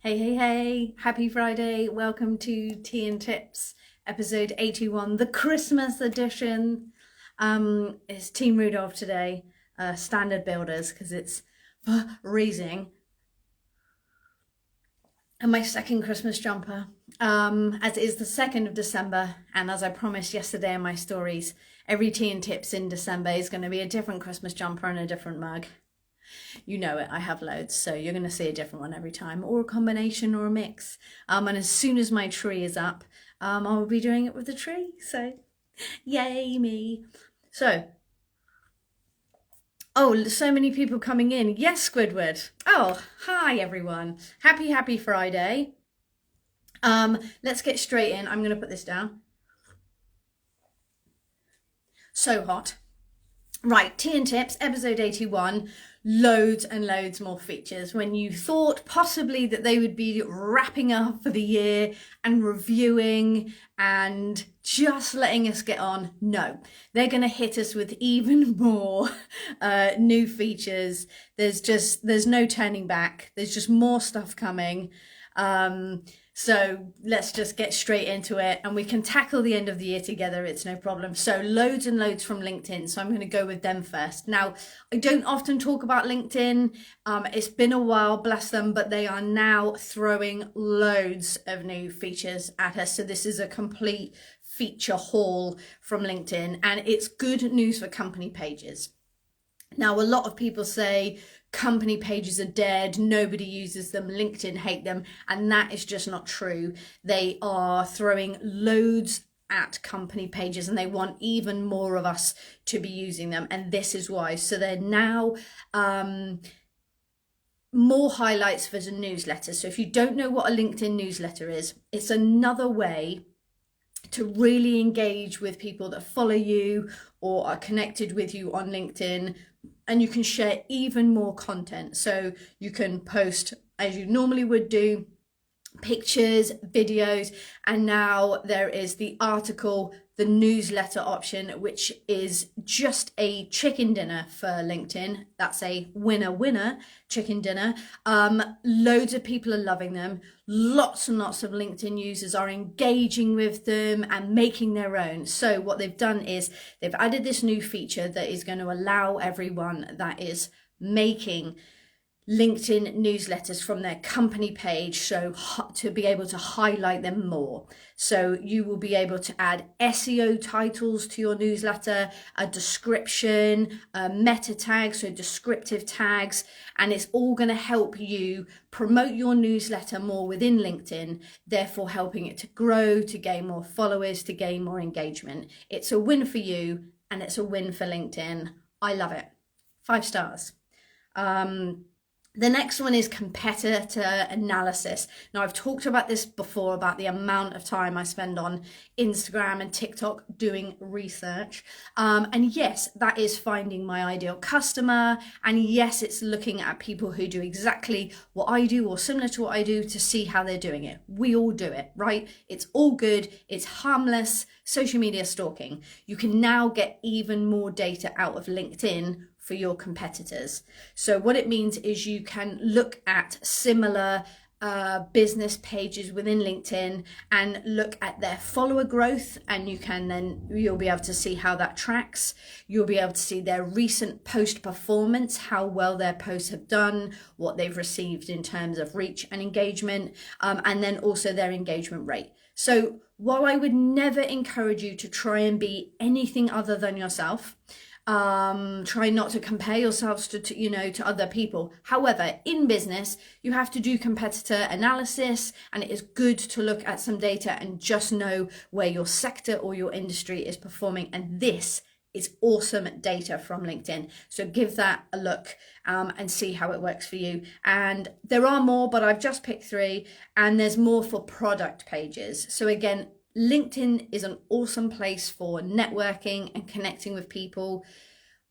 Hey, hey, hey, happy Friday. Welcome to Tea and Tips, episode 81, the Christmas edition. It's Team Rudolph today, standard builders, because it's freezing. And my second Christmas jumper, as it is the 2nd of December, and as I promised yesterday in my stories, every Tea and Tips in December is going to be a different Christmas jumper and a different mug. You know it, I have loads, so you're going to see a different one every time, or a combination or a mix. And as soon as my tree is up, I will be doing it with the tree, so yay me. So so many people coming in. Yes, Squidward. Oh, hi everyone. Happy Friday. Let's get straight in. I'm going to put this down. So hot. Right, Tea and Tips, episode 81, loads and loads more features. When you thought possibly that they would be wrapping up for the year and reviewing and just letting us get on, no, they're going to hit us with even more new features. There's no turning back. There's just more stuff coming. So let's just get straight into it and we can tackle the end of the year together. It's no problem. So loads and loads from LinkedIn. So I'm going to go with them first. Now, I don't often talk about LinkedIn. It's been a while, bless them, but they are now throwing loads of new features at us. So this is a complete feature haul from LinkedIn, and it's good news for company pages. Now, a lot of people say company pages are dead, nobody uses them, LinkedIn hate them, and that is just not true. They are throwing loads at company pages and they want even more of us to be using them, and this is why. So they're now more highlights for the newsletter. So if you don't know what a LinkedIn newsletter is, it's another way to really engage with people that follow you or are connected with you on LinkedIn, and you can share even more content. So you can post, as you normally would do, pictures, videos, and now there is the article, the newsletter option, which is just a chicken dinner for LinkedIn. That's a winner chicken dinner. Loads of people are loving them. Lots and lots of LinkedIn users are engaging with them and making their own. So what they've done is they've added this new feature that is going to allow everyone that is making LinkedIn newsletters from their company page, so to be able to highlight them more. So you will be able to add SEO titles to your newsletter, a description, meta tags, so descriptive tags, and it's all going to help you promote your newsletter more within LinkedIn, therefore helping it to grow, to gain more followers, to gain more engagement. It's a win for you and it's a win for LinkedIn. I love it. 5 stars. The next one is competitor analysis. Now, I've talked about this before, about the amount of time I spend on Instagram and TikTok doing research. And yes, that is finding my ideal customer. And yes, it's looking at people who do exactly what I do or similar to what I do to see how they're doing it. We all do it, right? It's all good. It's harmless social media stalking. You can now get even more data out of LinkedIn for your competitors. So what it means is you can look at similar business pages within LinkedIn and look at their follower growth, and you'll be able to see how that tracks. You'll be able to see their recent post performance, how well their posts have done, what they've received in terms of reach and engagement, and then also their engagement rate. So while I would never encourage you to try and be anything other than yourself, try not to compare yourselves to other people. However, in business, you have to do competitor analysis, and it is good to look at some data and just know where your sector or your industry is performing. And this is awesome data from LinkedIn. So give that a look and see how it works for you. And there are more, but I've just picked 3, and there's more for product pages. So again, LinkedIn is an awesome place for networking and connecting with people.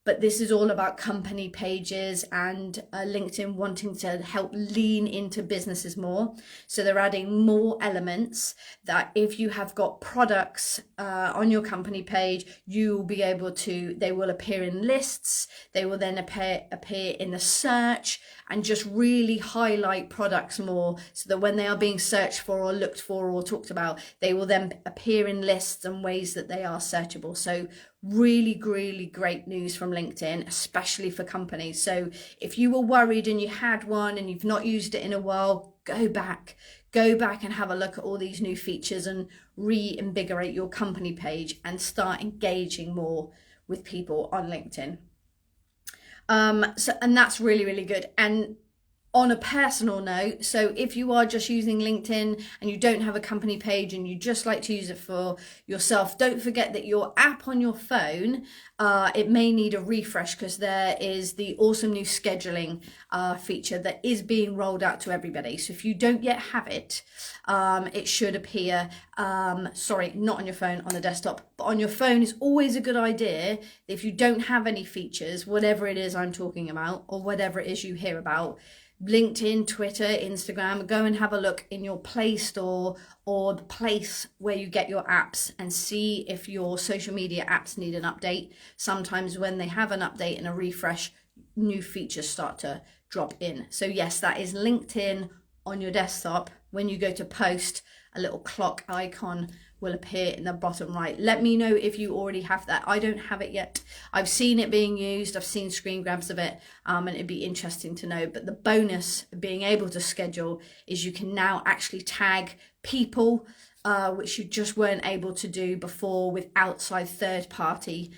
But this is all about company pages and LinkedIn wanting to help lean into businesses more. So they're adding more elements that if you have got products on your company page, you will be able to, they will appear in lists, they will then appear in the search, and just really highlight products more so that when they are being searched for or looked for or talked about, they will then appear in lists and ways that they are searchable. So really, really great news from LinkedIn, especially for companies. So if you were worried and you had one and you've not used it in a while, go back and have a look at all these new features and reinvigorate your company page and start engaging more with people on LinkedIn. And that's really, really good. And on a personal note, so if you are just using LinkedIn and you don't have a company page and you just like to use it for yourself, don't forget that your app on your phone, it may need a refresh, because there is the awesome new scheduling feature that is being rolled out to everybody. So if you don't yet have it, it should appear, sorry, not on your phone, on the desktop, but on your phone is always a good idea. If you don't have any features, whatever it is I'm talking about, or whatever it is you hear about, LinkedIn, Twitter, Instagram, go and have a look in your Play Store or the place where you get your apps and see if your social media apps need an update. Sometimes when they have an update and a refresh, new features start to drop in. So yes, that is LinkedIn on your desktop. When you go to post, a little clock icon will appear in the bottom right. Let me know if you already have that. I don't have it yet. I've seen it being used. I've seen screen grabs of it, and it'd be interesting to know. But the bonus of being able to schedule is you can now actually tag people, which you just weren't able to do before with outside third-party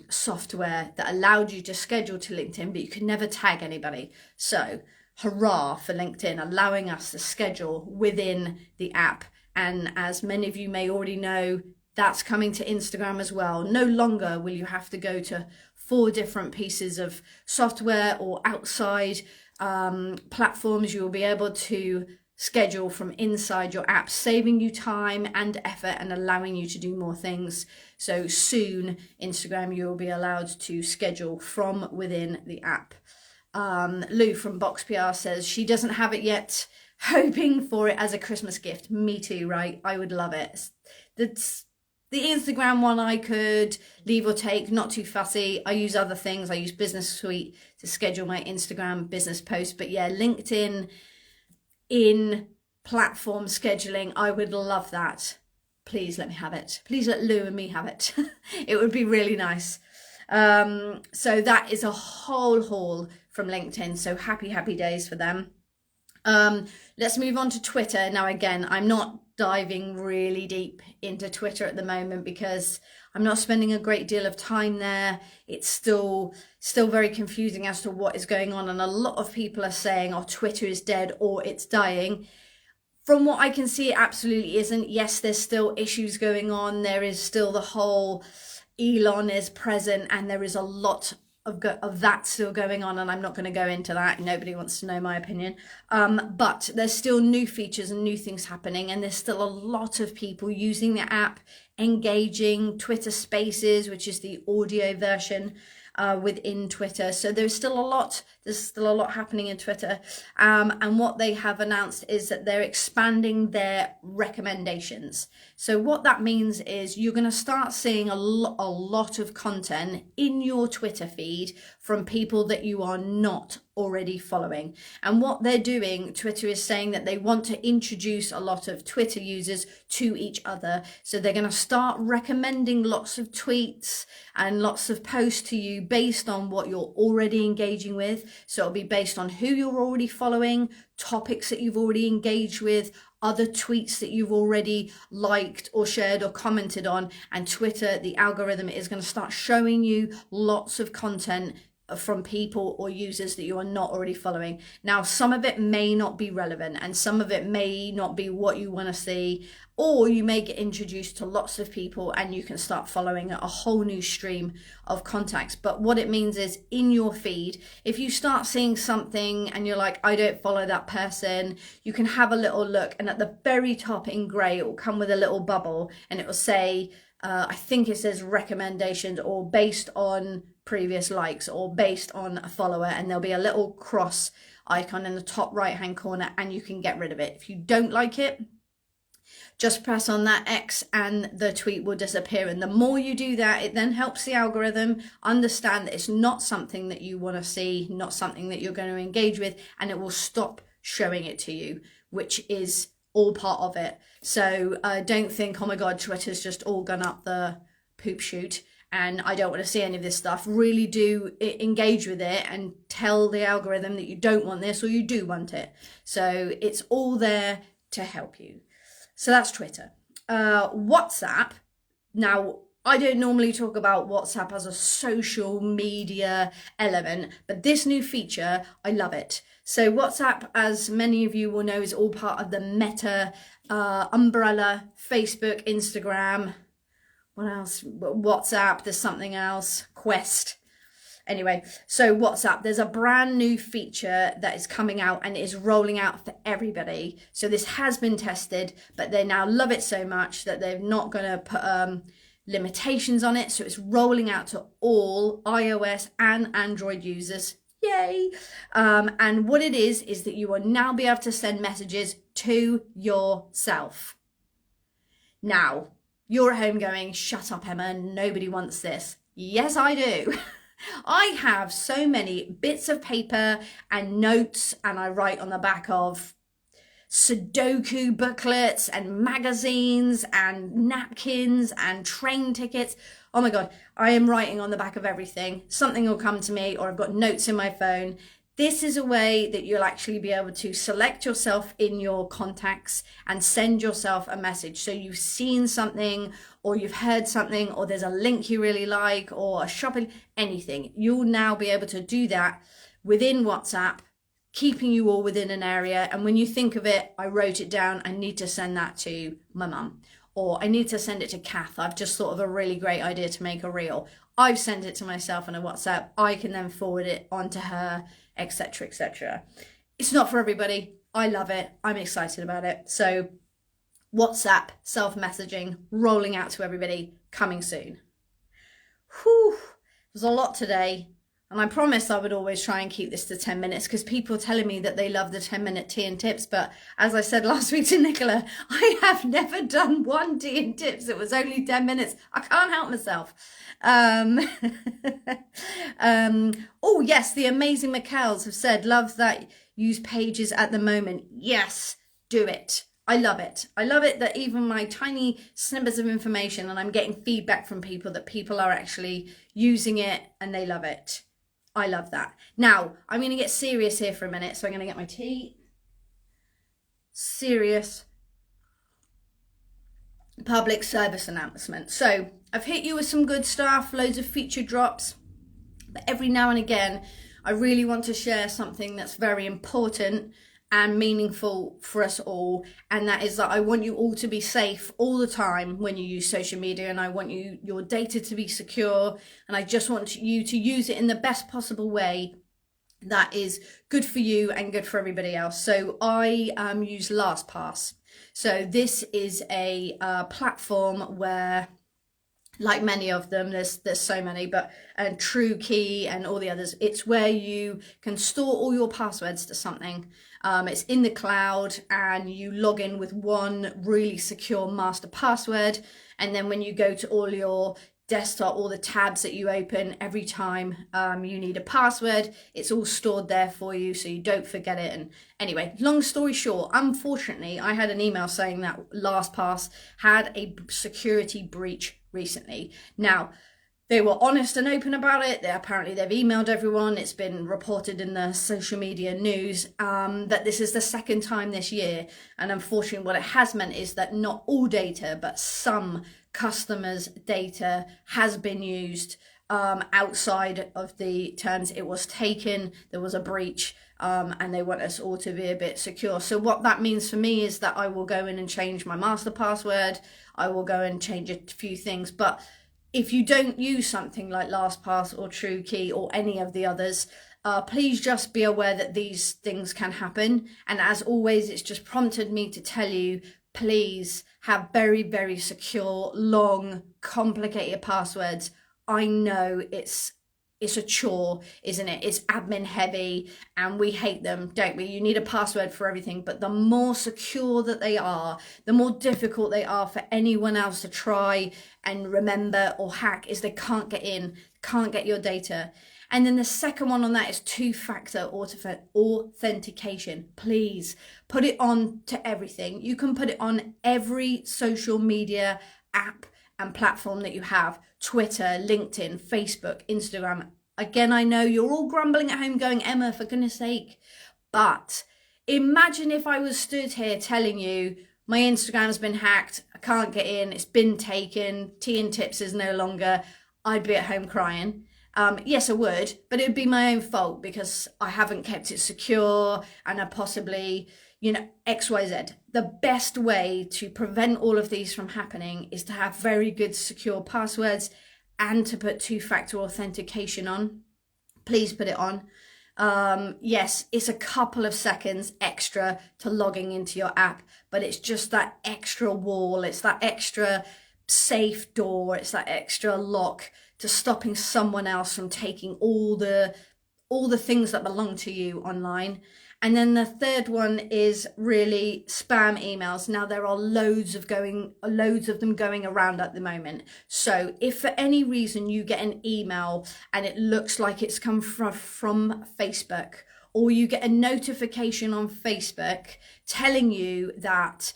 software that allowed you to schedule to LinkedIn, but you could never tag anybody. So hurrah for LinkedIn, allowing us to schedule within the app. And as many of you may already know, that's coming to Instagram as well. No longer will you have to go to 4 different pieces of software or outside platforms. You will be able to schedule from inside your app, saving you time and effort and allowing you to do more things. So soon, Instagram, you will be allowed to schedule from within the app. Lou from Box PR says she doesn't have it yet, hoping for it as a Christmas gift. Me too, right? I would love it. That's the Instagram one I could leave or take, not too fussy. I use other things. I use Business Suite to schedule my Instagram business posts. But yeah, LinkedIn in platform scheduling, I would love that. Please let me have it. Please let Lou and me have it. It would be really nice. So that is a whole haul from LinkedIn. So happy days for them. Let's move on to Twitter. Now, again, I'm not diving really deep into Twitter at the moment because I'm not spending a great deal of time there. It's still very confusing as to what is going on. And a lot of people are saying, oh, Twitter is dead or it's dying. From what I can see, it absolutely isn't. Yes, there's still issues going on. There is still the whole Elon is present, and there is a lot of that still going on, and I'm not going to go into that. Nobody wants to know my opinion. But there's still new features and new things happening, and there's still a lot of people using the app, engaging. Twitter Spaces, which is the audio version within Twitter. So there's still a lot happening in Twitter. And what they have announced is that they're expanding their recommendations. So what that means is you're going to start seeing a lot of content in your Twitter feed from people that you are not already following. And what they're doing, Twitter is saying that they want to introduce a lot of Twitter users to each other. So they're going to start recommending lots of tweets and lots of posts to you based on what you're already engaging with. So it'll be based on who you're already following, topics that you've already engaged with, other tweets that you've already liked or shared or commented on. And Twitter, the algorithm, is going to start showing you lots of content from people or users that you are not already following. Now, some of it may not be relevant and some of it may not be what you want to see, or you may get introduced to lots of people and you can start following a whole new stream of contacts. But what it means is in your feed, if you start seeing something and you're like, I don't follow that person, you can have a little look, and at the very top in grey, it will come with a little bubble and it will say, I think it says recommendations or based on previous likes or based on a follower, and there'll be a little cross icon in the top right hand corner and you can get rid of it. If you don't like it, just press on that X and the tweet will disappear. And the more you do that, it then helps the algorithm understand that it's not something that you want to see, not something that you're going to engage with, and it will stop showing it to you, which is all part of it. So don't think, oh my God, Twitter's just all gone up the poop chute and I don't want to see any of this stuff. Really do engage with it and tell the algorithm that you don't want this or you do want it. So it's all there to help you. So that's Twitter. WhatsApp. Now, I don't normally talk about WhatsApp as a social media element, but this new feature, I love it. So WhatsApp, as many of you will know, is all part of the Meta umbrella. Facebook, Instagram, what else? WhatsApp, there's something else, Quest. Anyway, so WhatsApp, there's a brand new feature that is coming out and is rolling out for everybody. So this has been tested, but they now love it so much that they're not going to put limitations on it. So it's rolling out to all iOS and Android users. Yay! And what it is that you will now be able to send messages to yourself. Now, you're at home going, shut up, Emma, nobody wants this. Yes, I do. I have so many bits of paper and notes, and I write on the back of Sudoku booklets and magazines and napkins and train tickets. Oh my God, I am writing on the back of everything. Something will come to me, or I've got notes in my phone. This is a way that you'll actually be able to select yourself in your contacts and send yourself a message. So you've seen something or you've heard something or there's a link you really like or a shopping, anything. You'll now be able to do that within WhatsApp, keeping you all within an area. And when you think of it, I wrote it down, I need to send that to my mum, or I need to send it to Kath. I've just thought of a really great idea to make a reel. I've sent it to myself on a WhatsApp. I can then forward it on to her, etc., etc. It's not for everybody. I love it. I'm excited about it. So WhatsApp self-messaging rolling out to everybody, coming soon. Whew, there's a lot today. And I promised I would always try and keep this to 10 minutes because people are telling me that they love the 10-minute tea and tips. But as I said last week to Nicola, I have never done one tea and tips. It was only 10 minutes. I can't help myself. Oh, yes, the amazing McKells have said, love that use pages at the moment. Yes, do it. I love it. I love it that even my tiny snippets of information, and I'm getting feedback from people that people are actually using it and they love it. I love that. Now, I'm going to get serious here for a minute. So I'm going to get my tea. Serious public service announcement. So I've hit you with some good stuff, loads of feature drops. But every now and again, I really want to share something that's very important and meaningful for us all, and that is that I want you all to be safe all the time when you use social media, and I want your data to be secure, and I just want you to use it in the best possible way that is good for you and good for everybody else. So I use LastPass. So this is a platform where, like many of them, there's so many, but TrueKey and all the others, it's where you can store all your passwords to something. It's in the cloud and you log in with one really secure master password. And then when you go to all your desktop, all the tabs that you open, every time you need a password, it's all stored there for you so you don't forget it. And anyway, long story short, unfortunately, I had an email saying that LastPass had a security breach recently. Now, they were honest and open about it. Apparently they've emailed everyone. It's been reported in the social media news that this is the second time this year. And unfortunately, what it has meant is that not all data, but some customers' data has been used outside of the terms it was taken. There was a breach and they want us all to be a bit secure. So what that means for me is that I will go in and change my master password. I will go and change a few things. But if you don't use something like LastPass or TrueKey or any of the others, please just be aware that these things can happen. And as always, it's just prompted me to tell you, please have very, very secure, long, complicated passwords. I know it's a chore, isn't it? It's admin heavy and we hate them, don't we? You need a password for everything, but the more secure that they are, the more difficult they are for anyone else to try and remember or hack, is they can't get in, can't get your data. And then the second one on that is two-factor authentication. Please put it on to everything. You can put it on every social media app and platform that you have: Twitter, LinkedIn, Facebook, Instagram. Again, I know you're all grumbling at home going, Emma, for goodness sake. But imagine if I was stood here telling you my Instagram's been hacked, I can't get in, it's been taken, Tea and Tips is no longer. I'd be at home crying. Yes, I would, but it would be my own fault because I haven't kept it secure and I possibly, XYZ. The best way to prevent all of these from happening is to have very good secure passwords and to put two-factor authentication on. Please put it on. Yes, it's a couple of seconds extra to logging into your app, but it's just that extra wall, it's that extra safe door, it's that extra lock to stopping someone else from taking all the things that belong to you online. And then the third one is really spam emails. Now there are loads of them going around at the moment. So if for any reason you get an email and it looks like it's come from Facebook, or you get a notification on Facebook telling you that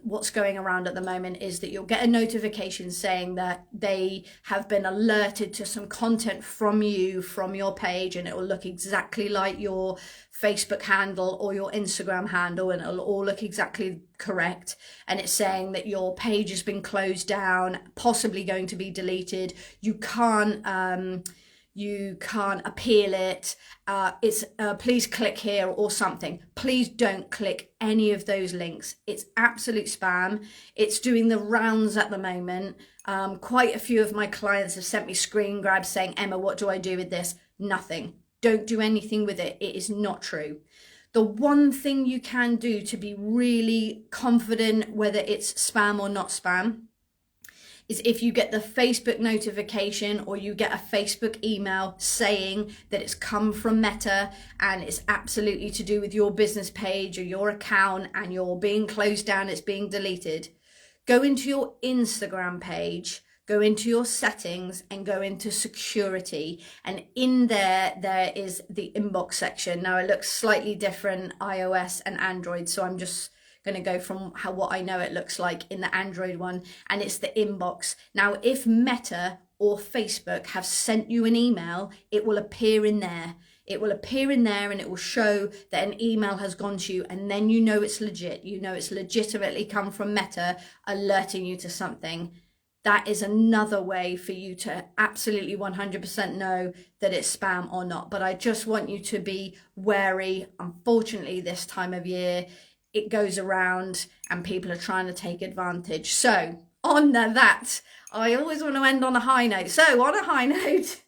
what's going around at the moment is that you'll get a notification saying that they have been alerted to some content from you, from your page, and it will look exactly like your Facebook handle or your Instagram handle, and it'll all look exactly correct. And it's saying that your page has been closed down, possibly going to be deleted. You can't appeal it. It's please click here or something. Please don't click any of those links. It's absolute spam. It's doing the rounds at the moment. Quite a few of my clients have sent me screen grabs saying, Emma, what do I do with this? Nothing. Don't do anything with it. It is not true. The one thing you can do to be really confident whether it's spam or not spam is if you get the Facebook notification or you get a Facebook email saying that it's come from Meta and it's absolutely to do with your business page or your account and you're being closed down, it's being deleted. Go into your Instagram page, go into your settings and go into security. And in there is the inbox section. Now it looks slightly different, iOS and Android. So I'm just going to go from what I know it looks like in the Android one, and it's the inbox. Now, if Meta or Facebook have sent you an email, it will appear in there. It will appear in there and it will show that an email has gone to you, and then you know it's legit. You know it's legitimately come from Meta alerting you to something. That is another way for you to absolutely 100% know that it's spam or not. But I just want you to be wary. Unfortunately, this time of year, it goes around and people are trying to take advantage. So on that, I always want to end on a high note. So on a high note,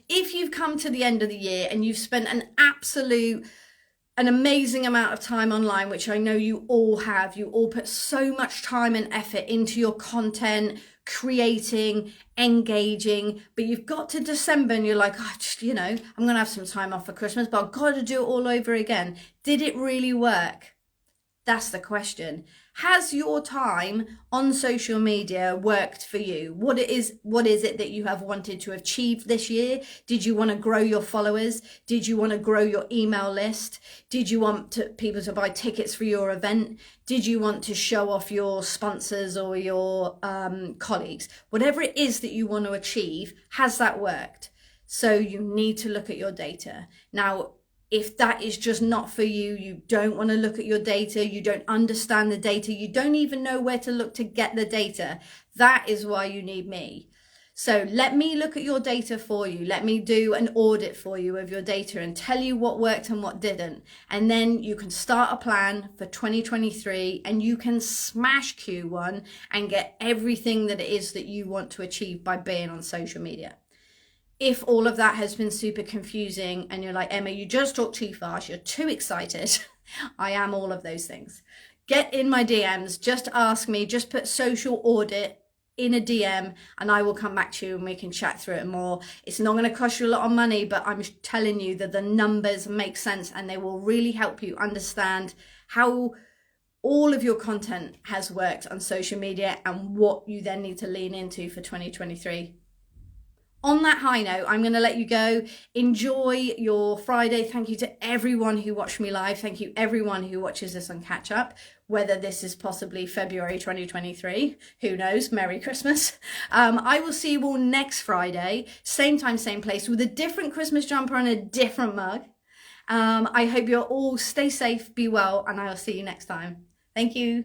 if you've come to the end of the year and you've spent an amazing amount of time online, which I know you all have, you all put so much time and effort into your content, creating, engaging, but you've got to December and you're like, I'm going to have some time off for Christmas, but I've got to do it all over again. Did it really work? That's the question. Has your time on social media worked for you? What is it that you have wanted to achieve this year? Did you want to grow your followers? Did you want to grow your email list? Did you want people to buy tickets for your event? Did you want to show off your sponsors or your colleagues? Whatever it is that you want to achieve, has that worked? So you need to look at your data. Now, if that is just not for you, you don't want to look at your data, you don't understand the data, you don't even know where to look to get the data, that is why you need me. So let me look at your data for you. Let me do an audit for you of your data and tell you what worked and what didn't. And then you can start a plan for 2023 and you can smash Q1 and get everything that it is that you want to achieve by being on social media. If all of that has been super confusing and you're like, Emma, you just talk too fast, you're too excited, I am all of those things. get in my DMs, just ask me, just put social audit in a DM and I will come back to you and we can chat through it more. It's not going to cost you a lot of money, but I'm telling you that the numbers make sense and they will really help you understand how all of your content has worked on social media and what you then need to lean into for 2023. On that high note, I'm going to let you go. Enjoy your Friday. Thank you to everyone who watched me live. Thank you everyone who watches this on catch up, whether this is possibly February 2023. Who knows? Merry Christmas. I will see you all next Friday, same time, same place, with a different Christmas jumper and a different mug. I hope you'll all stay safe, be well, and I'll see you next time. Thank you.